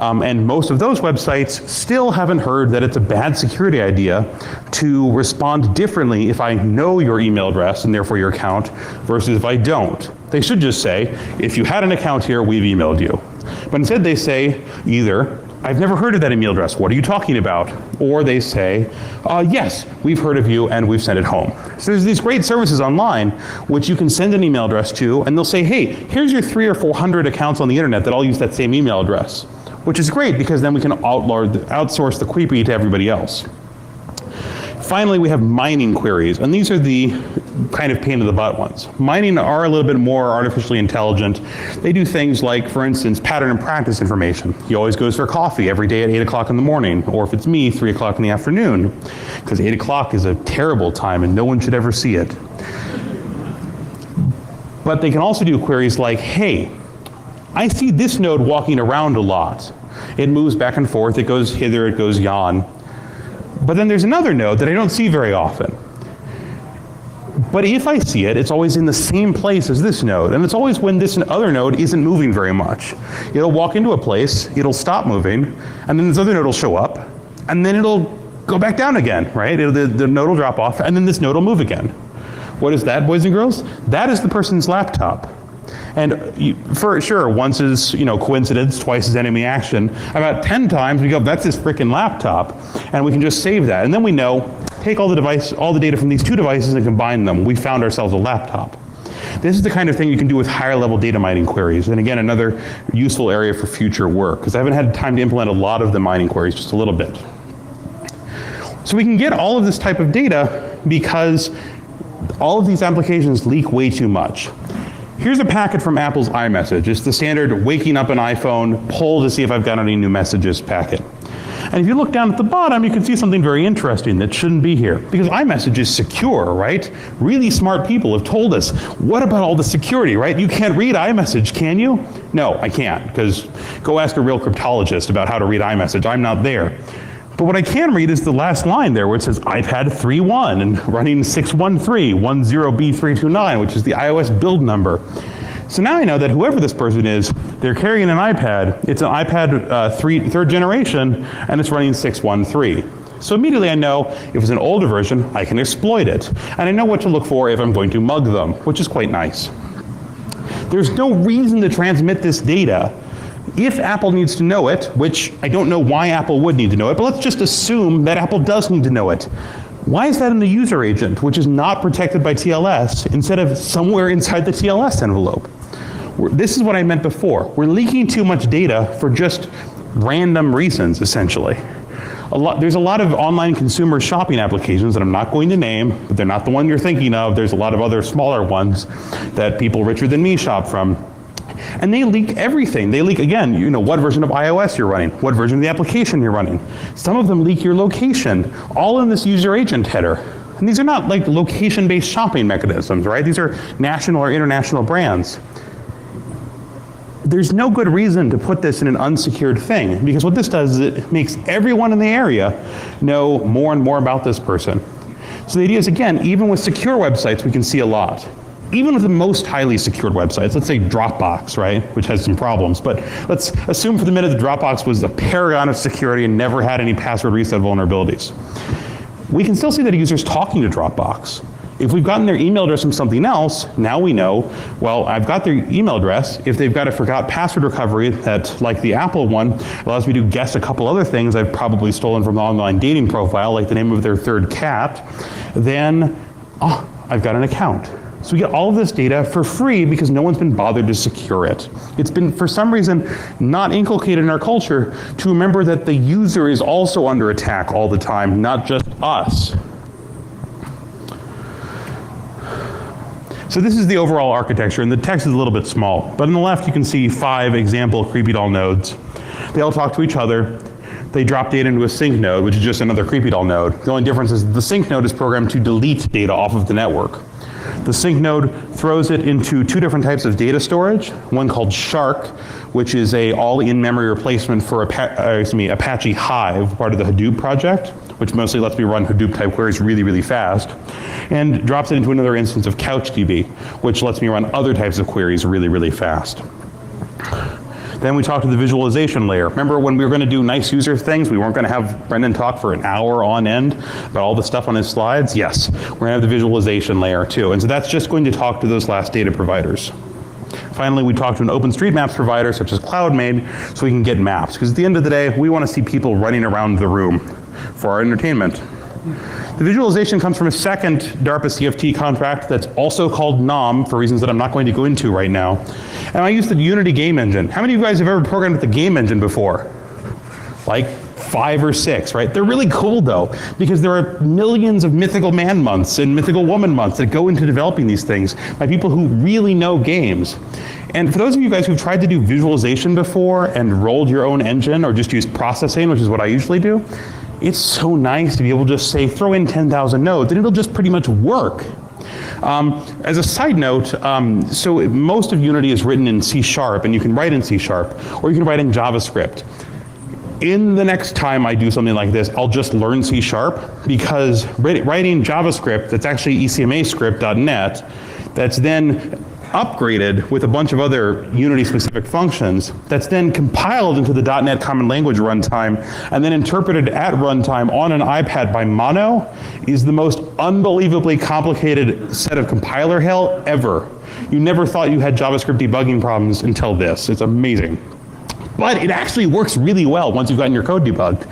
and most of those websites still haven't heard that it's a bad security idea to respond differently if I know your email address and therefore your account versus if I don't. They should just say, if you had an account here, we've emailed you. But instead they say either, I've never heard of that email address, what are you talking about? Or they say, yes, we've heard of you and we've sent it home. So there's these great services online which you can send an email address to, and they'll say, hey, here's your 300 or 400 accounts on the internet that all use that same email address, which is great because then we can outsource the creepy to everybody else. Finally, we have mining queries, and these are the kind of pain in the butt ones. Mining are a little bit more artificially intelligent. They do things like, for instance, pattern and practice information. He always goes for coffee every day at 8 o'clock in the morning, or if it's me, 3 o'clock in the afternoon, because 8 o'clock is a terrible time and no one should ever see it. But they can also do queries like, hey, I see this node walking around a lot. It moves back and forth, it goes hither, it goes yon. But then there's another node that I don't see very often. But if I see it, it's always in the same place as this node. And it's always when this other node isn't moving very much. It'll walk into a place, it'll stop moving, and then this other node will show up, and then it'll go back down again, right? The node will drop off, and then this node will move again. What is that, boys and girls? That is the person's laptop. And for sure, once is coincidence, twice is enemy action. About 10 times we go, that's this freaking laptop, and we can just save that. And then we know, take all the data from these two devices and combine them. We found ourselves a laptop. This is the kind of thing you can do with higher level data mining queries. And again, another useful area for future work, because I haven't had time to implement a lot of the mining queries, just a little bit. So we can get all of this type of data because all of these applications leak way too much. Here's a packet from Apple's iMessage. It's the standard waking up an iPhone, poll to see if I've got any new messages packet. And if you look down at the bottom, you can see something very interesting that shouldn't be here, because iMessage is secure, right? Really smart people have told us, what about all the security, right? You can't read iMessage, can you? No, I can't, because go ask a real cryptologist about how to read iMessage. I'm not there. But what I can read is the last line there where it says iPad 3.1 and running 61310B329, which is the iOS build number. So now I know that whoever this person is, they're carrying an iPad. It's an iPad third generation, and it's running 613. So immediately I know if it's an older version, I can exploit it. And I know what to look for if I'm going to mug them, which is quite nice. There's no reason to transmit this data. If Apple needs to know it, which I don't know why Apple would need to know it, but let's just assume that Apple does need to know it. Why is that in the user agent, which is not protected by TLS, instead of somewhere inside the TLS envelope? This is what I meant before. We're leaking too much data for just random reasons, essentially. There's a lot of online consumer shopping applications that I'm not going to name, but they're not the one you're thinking of. There's a lot of other smaller ones that people richer than me shop from. And they leak everything. They leak, again, you know, what version of iOS you're running, what version of the application you're running. Some of them leak your location, all in this user agent header. And these are not like location-based shopping mechanisms, right? These are national or international brands. There's no good reason to put this in an unsecured thing, because what this does is it makes everyone in the area know more and more about this person. So the idea is, again, even with secure websites, we can see a lot. Even with the most highly secured websites, let's say Dropbox, right, which has some problems, but let's assume for the minute that Dropbox was a paragon of security and never had any password reset vulnerabilities. We can still see that a user's talking to Dropbox. If we've gotten their email address from something else, now we know, well, I've got their email address. If they've got a forgot password recovery that, like the Apple one, allows me to guess a couple other things I've probably stolen from an online dating profile, like the name of their third cat, then, I've got an account. So we get all of this data for free because no one's been bothered to secure it. It's been, for some reason, not inculcated in our culture to remember that the user is also under attack all the time, not just us. So this is the overall architecture, and the text is a little bit small. But on the left, you can see 5 example CreepyDOL nodes. They all talk to each other. They drop data into a sync node, which is just another CreepyDOL node. The only difference is the sync node is programmed to delete data off of the network. The sync node throws it into 2 different types of data storage, one called Shark, which is a all-in-memory replacement for Apache Hive, part of the Hadoop project, which mostly lets me run Hadoop-type queries really, really fast, and drops it into another instance of CouchDB, which lets me run other types of queries really, really fast. Then we talked to the visualization layer. Remember when we were going to do nice user things, we weren't going to have Brendan talk for an hour on end about all the stuff on his slides? Yes, we're going to have the visualization layer too. And so that's just going to talk to those last data providers. Finally, we talked to an OpenStreetMaps provider such as CloudMade so we can get maps. Because at the end of the day, we want to see people running around the room for our entertainment. The visualization comes from a second DARPA CFT contract that's also called NOM for reasons that I'm not going to go into right now. And I use the Unity game engine. How many of you guys have ever programmed with the game engine before? Like 5 or 6, right? They're really cool though, because there are millions of mythical man months and mythical woman months that go into developing these things by people who really know games. And for those of you guys who've tried to do visualization before and rolled your own engine or just used processing, which is what I usually do, it's so nice to be able to just say, throw in 10,000 nodes, and it'll just pretty much work. As a side note, so most of Unity is written in C#, and you can write in C#, or you can write in JavaScript. In the next time I do something like this, I'll just learn C#, because writing JavaScript that's actually ECMAScript.net, that's then upgraded with a bunch of other Unity-specific functions that's then compiled into the .NET Common Language runtime and then interpreted at runtime on an iPad by Mono is the most unbelievably complicated set of compiler hell ever. You never thought you had JavaScript debugging problems until this. It's amazing. But it actually works really well once you've gotten your code debugged.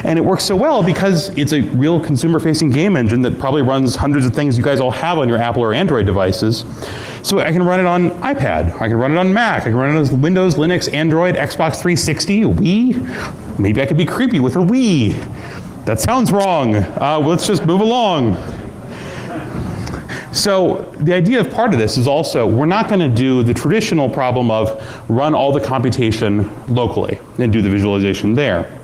And it works so well because it's a real consumer-facing game engine that probably runs hundreds of things you guys all have on your Apple or Android devices. So I can run it on iPad, I can run it on Mac, I can run it on Windows, Linux, Android, Xbox 360, Wii. Maybe I could be creepy with a Wii. That sounds wrong. Let's just move along. So the idea of part of this is also, we're not going to do the traditional problem of run all the computation locally and do the visualization there.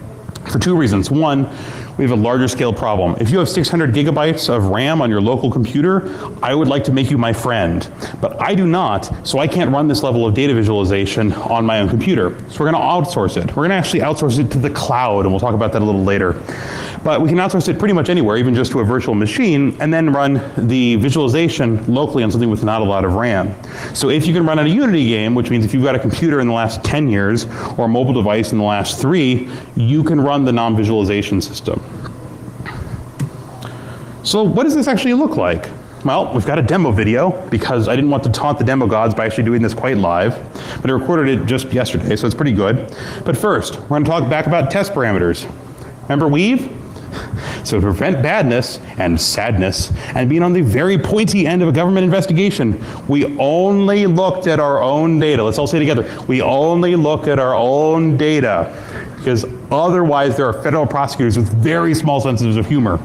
For two reasons. One, we have a larger scale problem. If you have 600 gigabytes of RAM on your local computer, I would like to make you my friend. But I do not, so I can't run this level of data visualization on my own computer. So we're going to outsource it. We're going to actually outsource it to the cloud, and we'll talk about that a little later. But we can outsource it pretty much anywhere, even just to a virtual machine, and then run the visualization locally on something with not a lot of RAM. So if you can run a Unity game, which means if you've got a computer in the last 10 years, or a mobile device in the last 3, you can run the non-visualization system. So what does this actually look like? Well, we've got a demo video, because I didn't want to taunt the demo gods by actually doing this quite live, but I recorded it just yesterday, so it's pretty good. But first, we're going to talk back about test parameters. Remember Weave? So to prevent badness and sadness and being on the very pointy end of a government investigation, we only looked at our own data. Let's all say together, we only look at our own data, because otherwise there are federal prosecutors with very small senses of humor.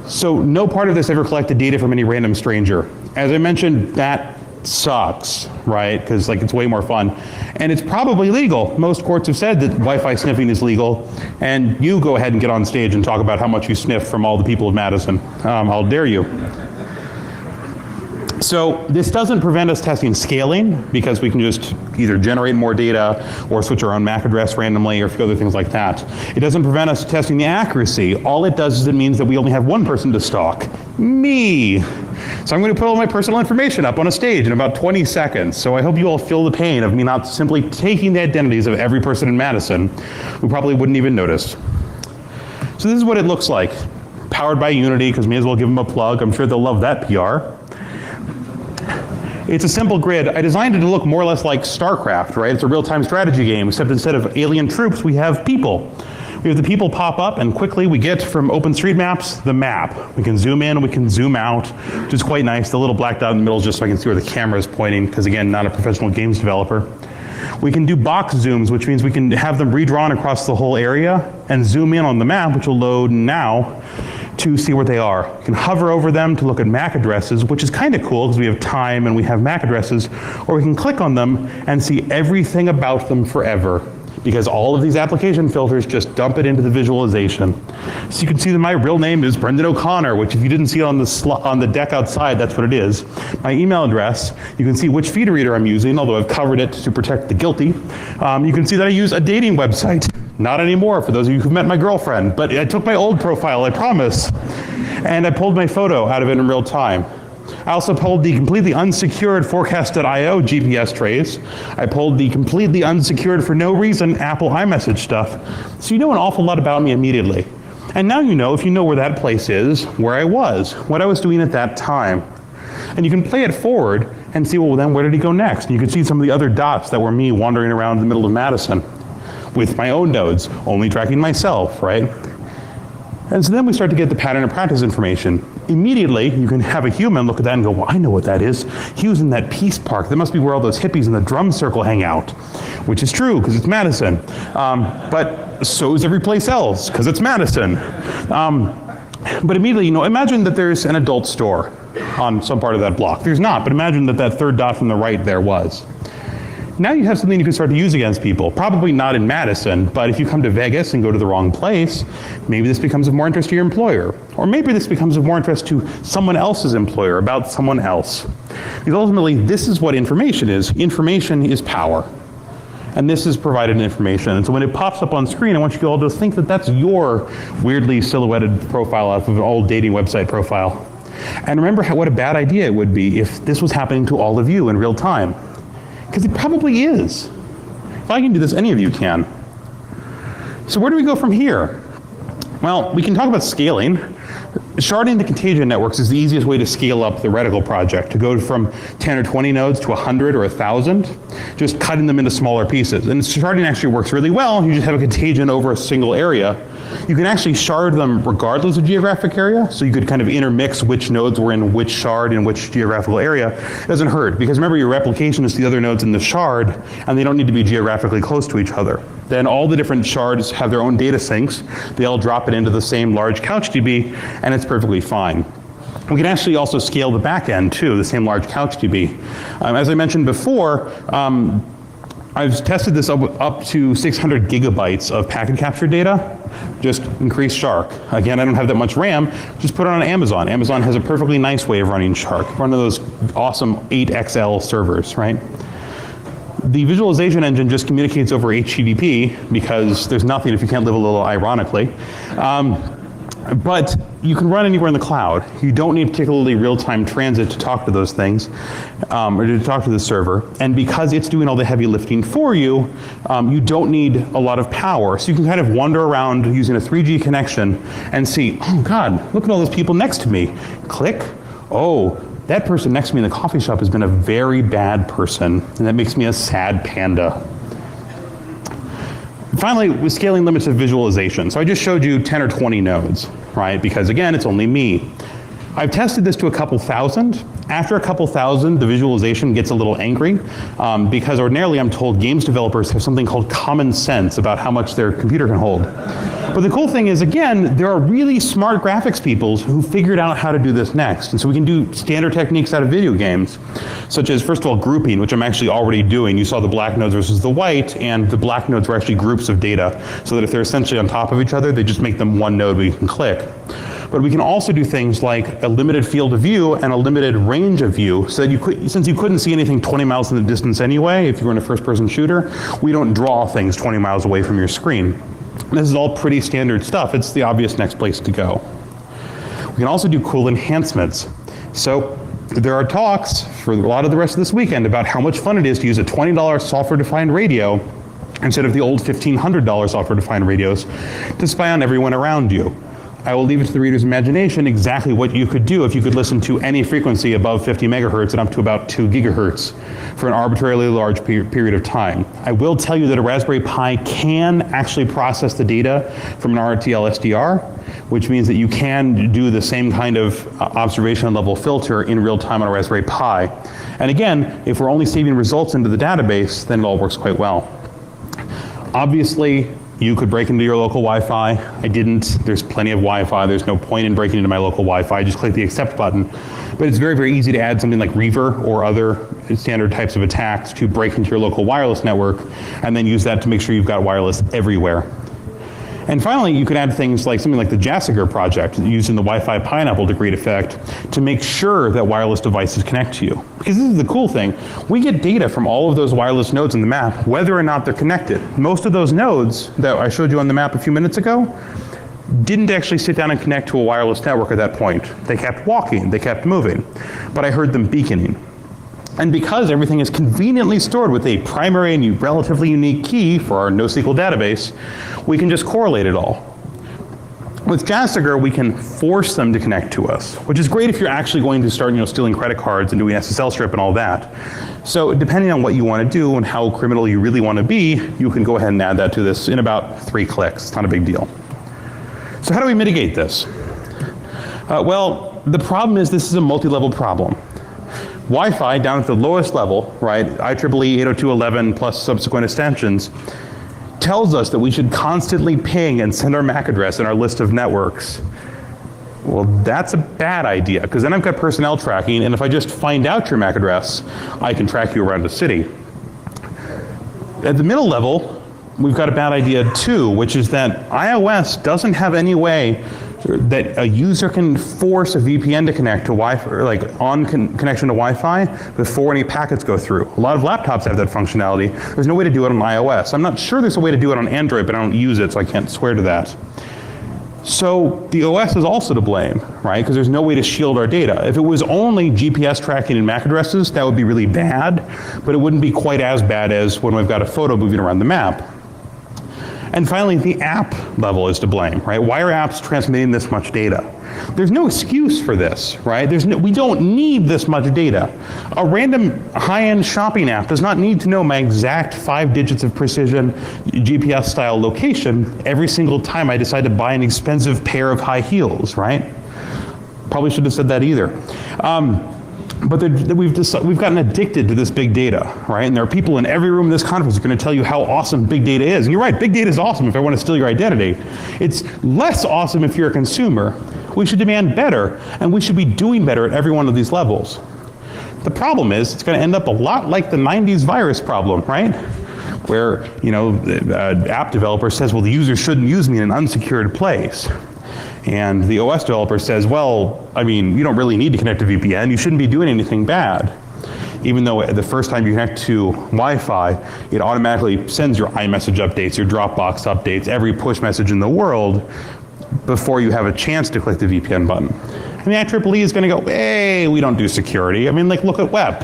So no part of this ever collected data from any random stranger. As I mentioned, that sucks, right? Because like it's way more fun. And it's probably legal. Most courts have said that Wi-Fi sniffing is legal. And you go ahead and get on stage and talk about how much you sniff from all the people of Madison. How dare you? So this doesn't prevent us testing scaling, because we can just either generate more data or switch our own MAC address randomly or a few other things like that. It doesn't prevent us testing the accuracy. All it does is it means that we only have one person to stalk, me. So I'm going to put all my personal information up on a stage in about 20 seconds. So I hope you all feel the pain of me not simply taking the identities of every person in Madison who probably wouldn't even notice. So this is what it looks like. Powered by Unity, because may as well give them a plug. I'm sure they'll love that PR. It's a simple grid. I designed it to look more or less like StarCraft, right? It's a real-time strategy game, except instead of alien troops, we have people. We have the people pop up, and quickly we get from OpenStreetMaps the map. We can zoom in, we can zoom out, which is quite nice. The little black dot in the middle is just so I can see where the camera is pointing, because again, not a professional games developer. We can do box zooms, which means we can have them redrawn across the whole area and zoom in on the map, which will load now, to see where they are. You can hover over them to look at MAC addresses, which is kind of cool because we have time and we have MAC addresses, or we can click on them and see everything about them forever, because all of these application filters just dump it into the visualization. So you can see that my real name is Brendan O'Connor, which if you didn't see it on the deck outside, that's what it is. My email address, you can see which feed reader I'm using, although I've covered it to protect the guilty. You can see that I use a dating website. Not anymore, for those of you who've met my girlfriend, but I took my old profile, I promise. And I pulled my photo out of it in real time. I also pulled the completely unsecured Forecast.io GPS trace. I pulled the completely unsecured, for no reason, Apple iMessage stuff. So you know an awful lot about me immediately. And now you know, if you know where that place is, where I was, what I was doing at that time. And you can play it forward and see, well, then where did he go next? And you can see some of the other dots that were me wandering around the middle of Madison with my own nodes, only tracking myself, right? And so then we start to get the pattern and practice information. Immediately, you can have a human look at that and go, well, I know what that is. He was in that Peace Park. That must be where all those hippies in the drum circle hang out, which is true, because it's Madison. But so is every place else, because it's Madison. But immediately, imagine that there's an adult store on some part of that block. There's not, but imagine that that third dot from the right there was. Now you have something you can start to use against people. Probably not in Madison, but if you come to Vegas and go to the wrong place, maybe this becomes of more interest to your employer. Or maybe this becomes of more interest to someone else's employer, about someone else. Because ultimately, this is what information is. Information is power. And this is provided information. And so when it pops up on screen, I want you all to think that that's your weirdly silhouetted profile out of an old dating website profile. And remember what a bad idea it would be if this was happening to all of you in real time. Because it probably is. If I can do this, any of you can. So where do we go from here? Well, we can talk about scaling. Sharding the contagion networks is the easiest way to scale up the reticle project, to go from 10 or 20 nodes to 100 or 1,000, just cutting them into smaller pieces. And sharding actually works really well. You just have a contagion over a single area. You can actually shard them regardless of geographic area, so you could kind of intermix which nodes were in which shard in which geographical area. It doesn't hurt, because remember, your replication is the other nodes in the shard, and they don't need to be geographically close to each other. Then all the different shards have their own data sinks. They all drop it into the same large CouchDB, and it's perfectly fine. We can actually also scale the back end too, the same large CouchDB. As I mentioned before, I've tested this up to 600 gigabytes of packet capture data, just increase Shark. Again, I don't have that much RAM, just put it on Amazon. Amazon has a perfectly nice way of running Shark, one of those awesome 8XL servers, right? The visualization engine just communicates over HTTP because there's nothing if you can't live a little ironically. But you can run anywhere in the cloud. You don't need particularly real-time transit to talk to those things, or to talk to the server. And because it's doing all the heavy lifting for you, you don't need a lot of power. So you can kind of wander around using a 3G connection and see, oh God, look at all those people next to me. Click, oh, that person next to me in the coffee shop has been a very bad person, and that makes me a sad panda. Finally, with scaling limits of visualization. So I just showed you 10 or 20 nodes, right? Because again, it's only me. I've tested this to a couple thousand. After a couple thousand, the visualization gets a little angry because ordinarily I'm told games developers have something called common sense about how much their computer can hold. But the cool thing is, again, there are really smart graphics people who figured out how to do this next. And so we can do standard techniques out of video games, such as, first of all, grouping, which I'm actually already doing. You saw the black nodes versus the white, and the black nodes were actually groups of data, so that if they're essentially on top of each other, they just make them one node where you can click. But we can also do things like a limited field of view and a limited range of view, so that you could, since you couldn't see anything 20 miles in the distance anyway, if you were in a first-person shooter, we don't draw things 20 miles away from your screen. This is all pretty standard stuff. It's the obvious next place to go. We can also do cool enhancements. So there are talks for a lot of the rest of this weekend about how much fun it is to use a $20 software-defined radio instead of the old $1,500 software-defined radios to spy on everyone around you. I will leave it to the reader's imagination exactly what you could do if you could listen to any frequency above 50 megahertz and up to about 2 gigahertz for an arbitrarily large period of time. I will tell you that a Raspberry Pi can actually process the data from an RTL SDR, which means that you can do the same kind of observation level filter in real time on a Raspberry Pi. And again, if we're only saving results into the database, then it all works quite well. Obviously, you could break into your local Wi-Fi. I didn't. There's plenty of Wi-Fi. There's no point in breaking into my local Wi-Fi. Just click the accept button. But it's very, very easy to add something like Reaver or other standard types of attacks to break into your local wireless network and then use that to make sure you've got wireless everywhere. And finally, you could add things like something like the Jassiger project using the Wi-Fi Pineapple to great effect to make sure that wireless devices connect to you. Because this is the cool thing. We get data from all of those wireless nodes in the map, whether or not they're connected. Most of those nodes that I showed you on the map a few minutes ago didn't actually sit down and connect to a wireless network at that point. They kept walking, they kept moving, but I heard them beaconing. And because everything is conveniently stored with a primary and relatively unique key for our NoSQL database, we can just correlate it all. With Jassiger, we can force them to connect to us, which is great if you're actually going to start, stealing credit cards and doing SSL strip and all that. So depending on what you want to do and how criminal you really want to be, you can go ahead and add that to this in about 3 clicks. It's not a big deal. So how do we mitigate this? Well, the problem is this is a multi-level problem. Wi-Fi down at the lowest level, right, IEEE 802.11 plus subsequent extensions, tells us that we should constantly ping and send our MAC address in our list of networks. Well, that's a bad idea, because then I've got personnel tracking, and if I just find out your MAC address, I can track you around the city. At the middle level, we've got a bad idea too, which is that iOS doesn't have any way that a user can force a VPN to connect to Wi-Fi, or like connection to Wi-Fi before any packets go through. A lot of laptops have that functionality. There's no way to do it on iOS. I'm not sure there's a way to do it on Android, but I don't use it, so I can't swear to that. So the OS is also to blame, right? Because there's no way to shield our data. If it was only GPS tracking and MAC addresses, that would be really bad, but it wouldn't be quite as bad as when we've got a photo moving around the map. And finally, the app level is to blame, right? Why are apps transmitting this much data? There's no excuse for this, right? We don't need this much data. A random high-end shopping app does not need to know my exact 5 digits of precision GPS-style location every single time I decide to buy an expensive pair of high heels, right? Probably should have said that either. But we've gotten addicted to this big data, right? And there are people in every room in this conference who are going to tell you how awesome big data is. And you're right, big data is awesome if I want to steal your identity. It's less awesome if you're a consumer. We should demand better, and we should be doing better at every one of these levels. The problem is, it's going to end up a lot like the 90s virus problem, right? Where, the app developer says, well, the user shouldn't use me in an unsecured place. And the OS developer says, well, you don't really need to connect to VPN. You shouldn't be doing anything bad. Even though the first time you connect to Wi-Fi, it automatically sends your iMessage updates, your Dropbox updates, every push message in the world before you have a chance to click the VPN button. And the IEEE is going to go, hey, we don't do security. Look at web.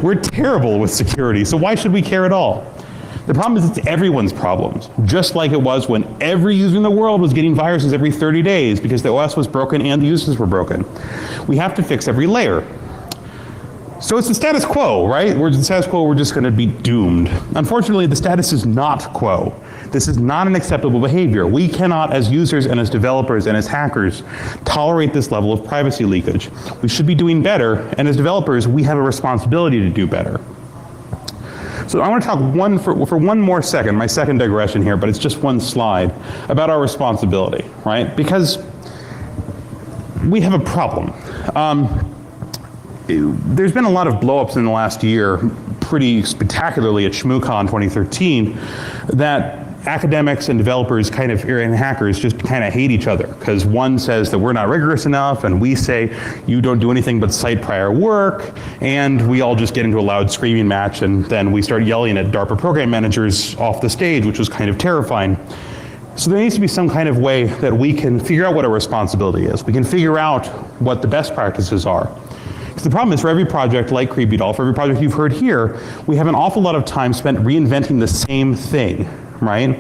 We're terrible with security, so why should we care at all? The problem is it's everyone's problems, just like it was when every user in the world was getting viruses every 30 days because the OS was broken and the users were broken. We have to fix every layer. So it's the status quo, right? We're the status quo, we're just going to be doomed. Unfortunately, the status is not quo. This is not an acceptable behavior. We cannot, as users and as developers and as hackers, tolerate this level of privacy leakage. We should be doing better, and as developers, we have a responsibility to do better. So I want to talk for one more second, my second digression here, but it's just one slide, about our responsibility, right? Because we have a problem. There's been a lot of blow-ups in the last year, pretty spectacularly at ShmooCon 2013, that academics and developers and hackers just kind of hate each other, because one says that we're not rigorous enough, and we say you don't do anything but cite prior work, and we all just get into a loud screaming match, and then we start yelling at DARPA program managers off the stage, which was kind of terrifying. So there needs to be some kind of way that we can figure out what our responsibility is. We can figure out what the best practices are. Because the problem is, for every project like CreepyDOL, for every project you've heard here, we have an awful lot of time spent reinventing the same thing, right?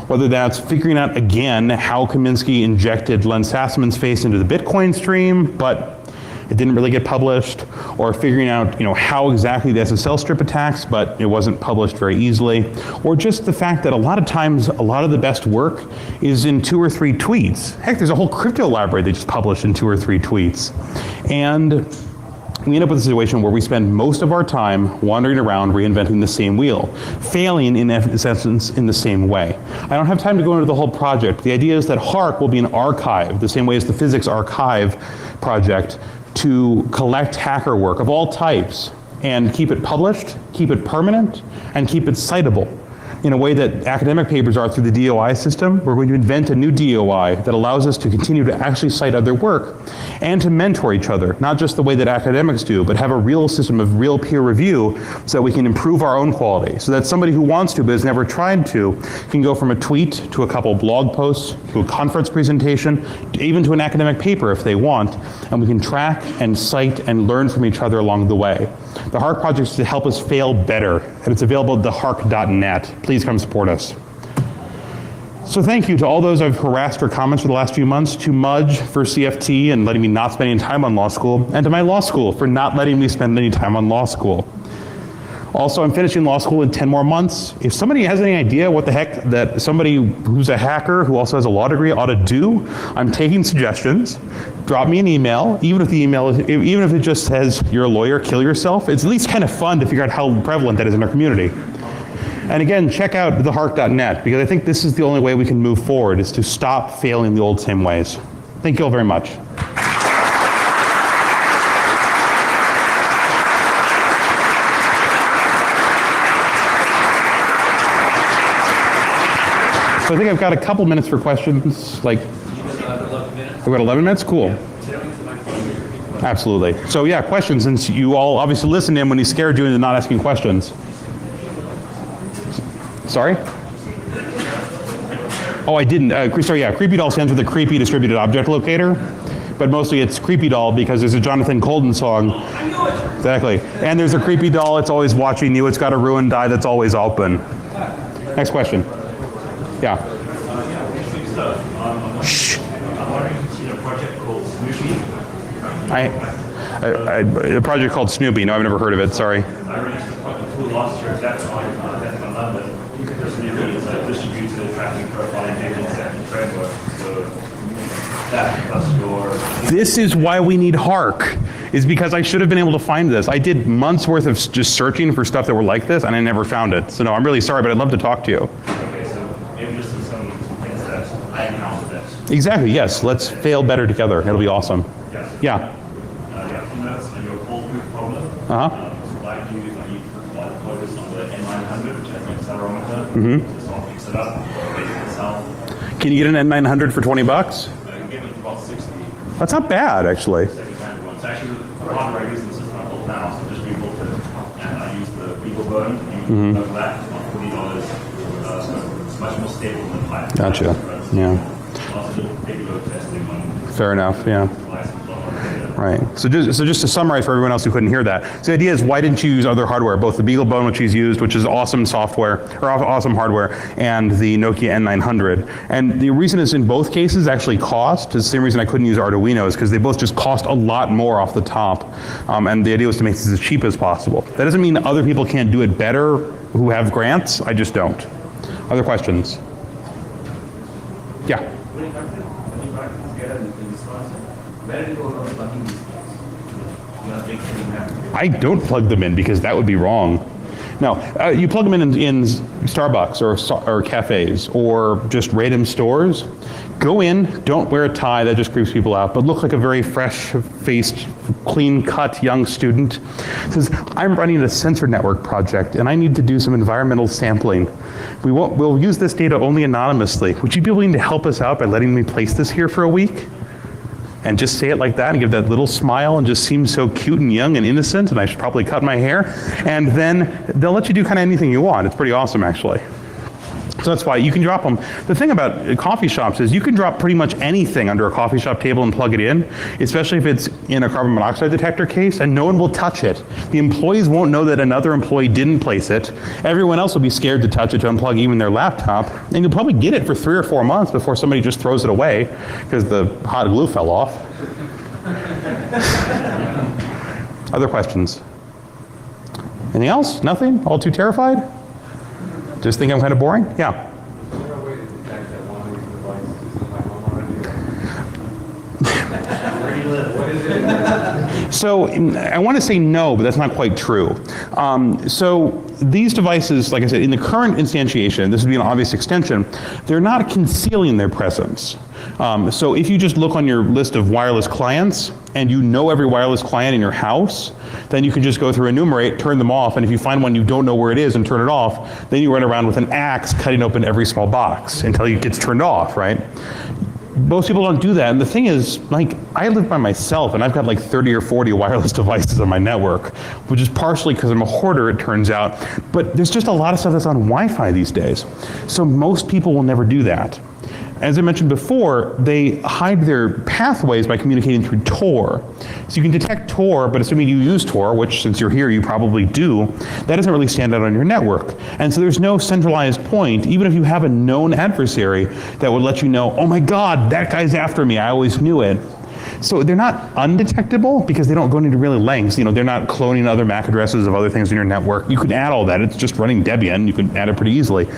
Whether that's figuring out again how Kaminsky injected Len Sassaman's face into the Bitcoin stream, but it didn't really get published, or figuring out how exactly the SSL strip attacks, but it wasn't published very easily, or just the fact that a lot of times a lot of the best work is in 2 or 3 tweets. Heck, there's a whole crypto library they just published in 2 or 3 tweets. And we end up with a situation where we spend most of our time wandering around reinventing the same wheel, failing in essence in the same way. I don't have time to go into the whole project. The idea is that HARC will be an archive, the same way as the physics archive project, to collect hacker work of all types and keep it published, keep it permanent, and keep it citable. In a way that academic papers are through the DOI system, we're going to invent a new DOI that allows us to continue to actually cite other work and to mentor each other, not just the way that academics do, but have a real system of real peer review so that we can improve our own quality. So that somebody who wants to but has never tried to can go from a tweet to a couple blog posts to a conference presentation, to even to an academic paper if they want, and we can track and cite and learn from each other along the way. The HARC project is to help us fail better, and it's available at theharc.net. Please come support us. So thank you to all those I've harassed for comments for the last few months, to Mudge for CFT and letting me not spend any time on law school, and to my law school for not letting me spend any time on law school. Also, I'm finishing law school in 10 more months. If somebody has any idea what the heck that somebody who's a hacker who also has a law degree ought to do, I'm taking suggestions. Drop me an email, even if it just says you're a lawyer, kill yourself. It's at least kind of fun to figure out how prevalent that is in our community. And again, check out theharc.net, because I think this is the only way we can move forward, is to stop failing the old same ways. Thank you all very much. So I think I've got a couple minutes for questions. I've got 11 minutes? Cool. Absolutely. So yeah, questions, since you all obviously listened in when he scared you into not asking questions. Sorry? Oh, I didn't. Sorry, yeah, CreepyDOL stands for the Creepy Distributed Object Locator, but mostly it's CreepyDOL because there's a Jonathan Colden song. Exactly. And there's a CreepyDOL, it's always watching you, it's got a ruined eye that's always open. Next question. Yeah. Shh. I'm wondering if you've seen a project called Snoopy. A project called Snoopy. No, I've never heard of it. Sorry. I released a tool last year, that's on London. Snoopy is a distributed tracking profiling data set framework. So that plus your... This is why we need HARC, is because I should have been able to find this. I did months worth of just searching for stuff that were like this, and I never found it. So no, I'm really sorry, but I'd love to talk to you. Okay, so maybe just some things that I encountered that. Exactly, yes. Let's fail better together. It'll be awesome. Yes. Yeah. And your foolproof problem. Uh-huh. Like you focus on the N900, which has an accelerometer. Just all fix it up, make it itself. Can you get an N900 for 20 bucks? You can get it for about 60. That's not bad, actually. Second-hand ones. Actually, the hardware I use in the system I built now, so just rebuilt it. And I use the Beagle bone. You know that, it's about $40. So it's much more stable than pipe. Gotcha. Yeah. Also, just maybe load testing on Fair enough, yeah. license on Right. So just to summarize for everyone else who couldn't hear that, so the idea is why didn't you use other hardware, both the BeagleBone, which he's used, which is awesome software, or awesome hardware, and the Nokia N900. And the reason is in both cases actually cost. It's the same reason I couldn't use Arduino is because they both just cost a lot more off the top. And the idea was to make this as cheap as possible. That doesn't mean other people can't do it better who have grants. I just don't. Other questions? Yeah. I don't plug them in because that would be wrong. No, you plug them in Starbucks or cafes or just random stores. Go in, don't wear a tie, that just creeps people out, but look like a very fresh-faced, clean-cut young student. Says, I'm running a sensor network project and I need to do some environmental sampling. We'll use this data only anonymously. Would you be willing to help us out by letting me place this here for a week? And just say it like that and give that little smile and just seem so cute and young and innocent, and I should probably cut my hair. And then they'll let you do kind of anything you want. It's pretty awesome, actually. So that's why you can drop them. The thing about coffee shops is you can drop pretty much anything under a coffee shop table and plug it in, especially if it's in a carbon monoxide detector case, and no one will touch it. The employees won't know that another employee didn't place it. Everyone else will be scared to touch it, to unplug even their laptop, and you'll probably get it for 3 or 4 months before somebody just throws it away because the hot glue fell off. Other questions? Anything else? Nothing? All too terrified? Just think I'm kind of boring? Yeah. So I want to say no, but that's not quite true. So these devices, like I said, in the current instantiation, this would be an obvious extension, they're not concealing their presence. So if you just look on your list of wireless clients and you know every wireless client in your house, then you can just go through enumerate, turn them off, and if you find one you don't know where it is and turn it off, then you run around with an axe cutting open every small box until it gets turned off, right? Most people don't do that, and the thing is, like, I live by myself, and I've got like 30 or 40 wireless devices on my network, which is partially because I'm a hoarder, it turns out, but there's just a lot of stuff that's on Wi-Fi these days. So most people will never do that. As I mentioned before, they hide their pathways by communicating through Tor. So you can detect Tor, but assuming you use Tor, which since you're here you probably do, that doesn't really stand out on your network. And so there's no centralized point, even if you have a known adversary that would let you know, oh my God, that guy's after me, I always knew it. So they're not undetectable because they don't go into really lengths. You know, they're not cloning other MAC addresses of other things in your network. You can add all that. It's just running Debian. You can add it pretty easily.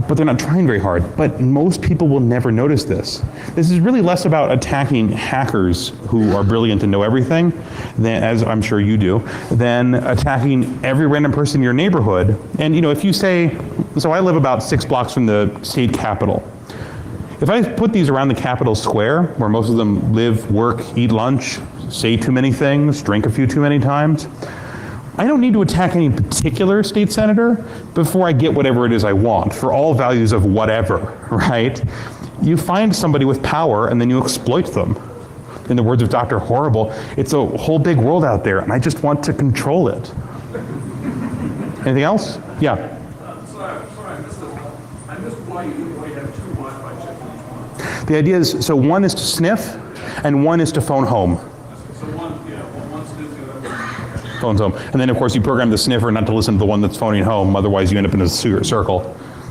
But they're not trying very hard. But most people will never notice this. This is really less about attacking hackers who are brilliant and know everything, than, as I'm sure you do, than attacking every random person in your neighborhood. And you know, if you say, so I live about 6 blocks from the state capitol. If I put these around the Capitol Square, where most of them live, work, eat lunch, say too many things, drink a few too many times, I don't need to attack any particular state senator before I get whatever it is I want, for all values of whatever, right? You find somebody with power and then you exploit them. In the words of Dr. Horrible, it's a whole big world out there and I just want to control it. Anything else? Yeah. Sorry, I missed why you have 2 Wi-Fi chips in each one. The idea is, so one is to sniff and one is to phone home. So one sniffs the other one. Phones home. And then of course you program the sniffer not to listen to the one that's phoning home, otherwise you end up in a circle,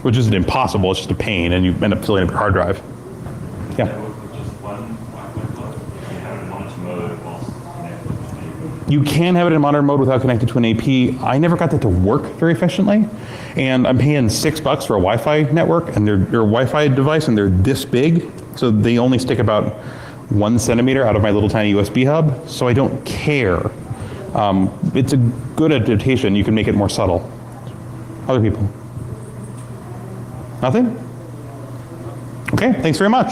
which isn't impossible, it's just a pain and you end up filling up your hard drive. Yeah. You can have it in monitor mode without connected to an AP. I never got that to work very efficiently. And I'm paying $6 for a Wi-Fi network and they're a Wi-Fi device and they're this big. So they only stick about 1 centimeter out of my little tiny USB hub. So I don't care. It's a good adaptation. You can make it more subtle. Other people? Nothing? Okay, thanks very much.